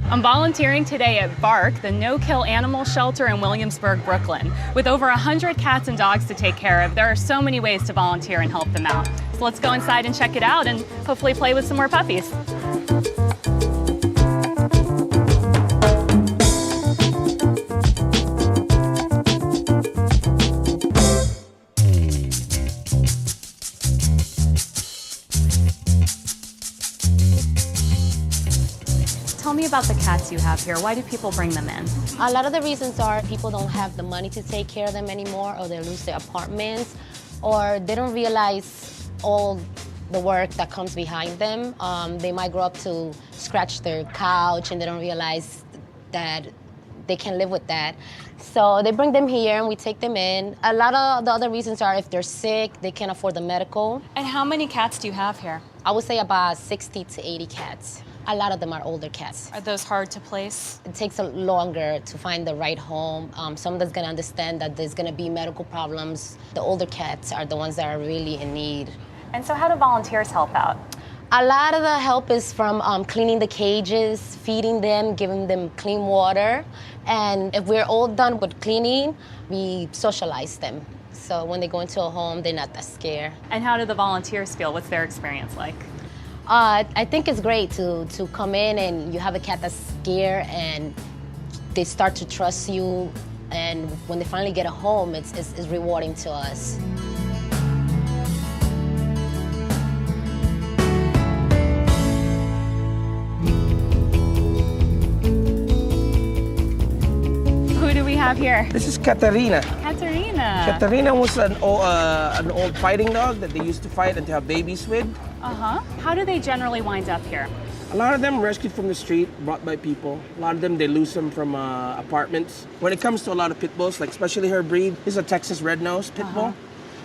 I'm volunteering today at BARC, the no-kill animal shelter in Williamsburg, Brooklyn. With over 100 cats and dogs to take care of, there are so many ways to volunteer and help them out. So let's go inside and check it out and hopefully play with some more puppies. Tell me about the cats you have here. Why do people bring them in? A lot of the reasons are people don't have the money to take care of them anymore, or they lose their apartments, or they don't realize all the work that comes behind them. They might grow up to scratch their couch and they don't realize that they can live with that. So they bring them here and we take them in. A lot of the other reasons are if they're sick, they can't afford the medical. And how many cats do you have here? I would say about 60 to 80 cats. A lot of them are older cats. Are those hard to place? It takes longer to find the right home. Someone that's gonna understand that there's gonna be medical problems. The older cats are the ones that are really in need. And so how do volunteers help out? A lot of the help is from cleaning the cages, feeding them, giving them clean water. And if we're all done with cleaning, we socialize them. So when they go into a home, they're not that scared. And how do the volunteers feel? What's their experience like? I think it's great to come in and you have a cat that's scared and they start to trust you. And when they finally get a home, it's rewarding to us. Who do we have here? This is Katarina. Katarina. Katarina was an old fighting dog that they used to fight and to have babies with. How do they generally wind up here? A lot of them rescued from the street, brought by people. A lot of them, they lose them from apartments. When it comes to a lot of pit bulls, like especially her breed, this is a Texas red nose pit bull.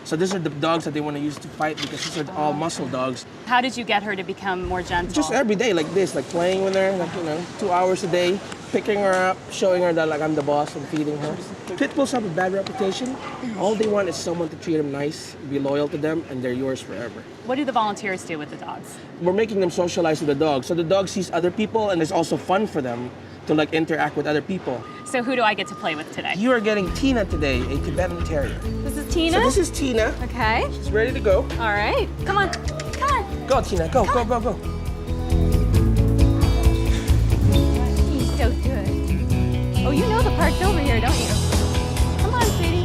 So these are the dogs that they want to use to fight because these are all muscle dogs. How did you get her to become more gentle? Just every day like this, like playing with her, like, 2 hours a day, picking her up, showing her that like I'm the boss and feeding her. Pit bulls have a bad reputation. All they want is someone to treat them nice, be loyal to them, and they're yours forever. What do the volunteers do with the dogs? We're making them socialize with the dog. So the dog sees other people and it's also fun for them to like interact with other people. So who do I get to play with today? You are getting Tina today, a Tibetan Terrier. This is Tina? So this is Tina. Okay. She's ready to go. All right. Come on. Come on. Go, Tina. Go, go, go, go. He's so good. Oh, you know the park's over here, don't you? Come on, sweetie.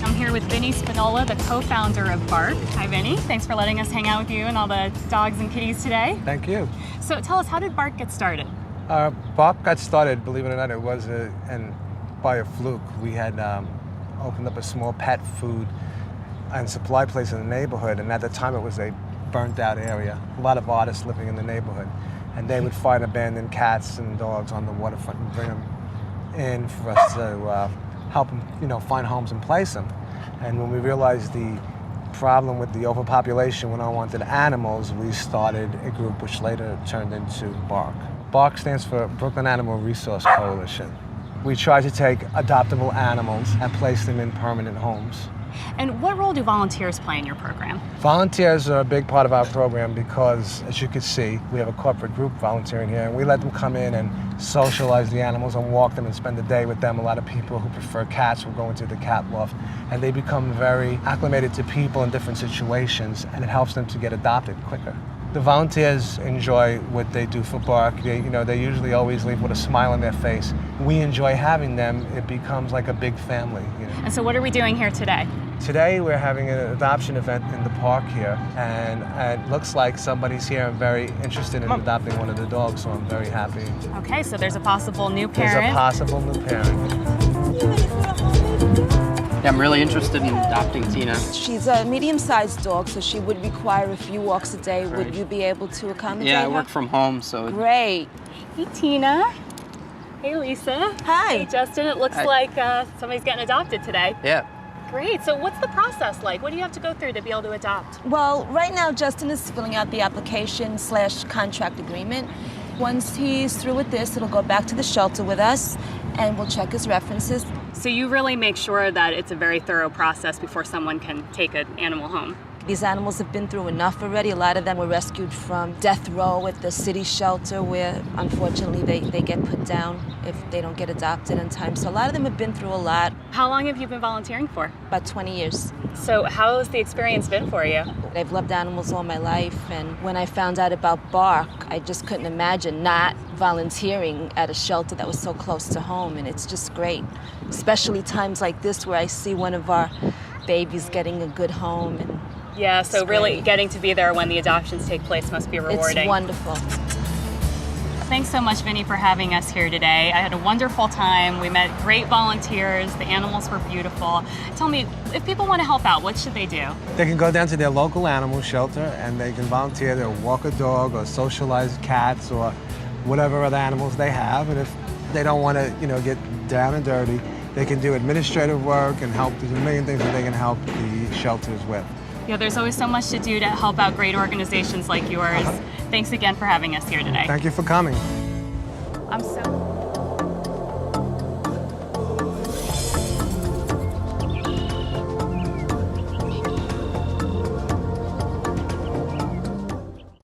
I'm here with Vinny Spinola, the co-founder of BARC. Hi, Vinny. Thanks for letting us hang out with you and all the dogs and kitties today. Thank you. So tell us, how did BARC get started? BARC got started, believe it or not, it was by a fluke. We had opened up a small pet food and supply place in the neighborhood, and at the time it was a burnt out area. A lot of artists living in the neighborhood, and they would find abandoned cats and dogs on the waterfront and bring them in for us to help them, find homes and place them. And when we realized the problem with the overpopulation when I wanted animals, we started a group which later turned into BARC. BARC stands for Brooklyn Animal Resource Coalition. We try to take adoptable animals and place them in permanent homes. And what role do volunteers play in your program? Volunteers are a big part of our program because, as you can see, we have a corporate group volunteering here, and we let them come in and socialize the animals and walk them and spend the day with them. A lot of people who prefer cats will go into the cat loft, and they become very acclimated to people in different situations, and it helps them to get adopted quicker. The volunteers enjoy what they do for BARC. They usually always leave with a smile on their face. We enjoy having them. It becomes like a big family. And so what are we doing here today? Today we're having an adoption event in the park here, and it looks like somebody's here and very interested in adopting one of the dogs, so I'm very happy. Okay, so there's a possible new parent. There's a possible new parent. Yeah, I'm really interested in adopting Tina. She's a medium-sized dog, so she would require a few walks a day. Right. Would you be able to accommodate Yeah, I her? work from home, so... Great. Hey, Tina. Hey, Lisa. Hi. Hey, Justin. It looks Hi. like somebody's getting adopted today. Yeah. Great. So what's the process like? What do you have to go through to be able to adopt? Well, right now, Justin is filling out the application/contract agreement. Once he's through with this, it'll go back to the shelter with us, and we'll check his references. So you really make sure that it's a very thorough process before someone can take an animal home? These animals have been through enough already. A lot of them were rescued from death row at the city shelter where unfortunately they get put down if they don't get adopted in time. So a lot of them have been through a lot. How long have you been volunteering for? About 20 years. So how has the experience been for you? I've loved animals all my life, and when I found out about BARC, I just couldn't imagine not volunteering at a shelter that was so close to home, and it's just great. Especially times like this where I see one of our babies getting a good home. And yeah, so really great. getting to be there when the adoptions take place must be rewarding. It's wonderful. Thanks so much, Vinny, for having us here today. I had a wonderful time. We met great volunteers. The animals were beautiful. Tell me, if people want to help out, what should they do? They can go down to their local animal shelter and they can volunteer to walk a dog or socialize cats or whatever other animals they have. And if they don't want to, get down and dirty, they can do administrative work and help. There's a million things that they can help the shelters with. Yeah, there's always so much to do to help out great organizations like yours. Thanks again for having us here today. Thank you for coming. I'm so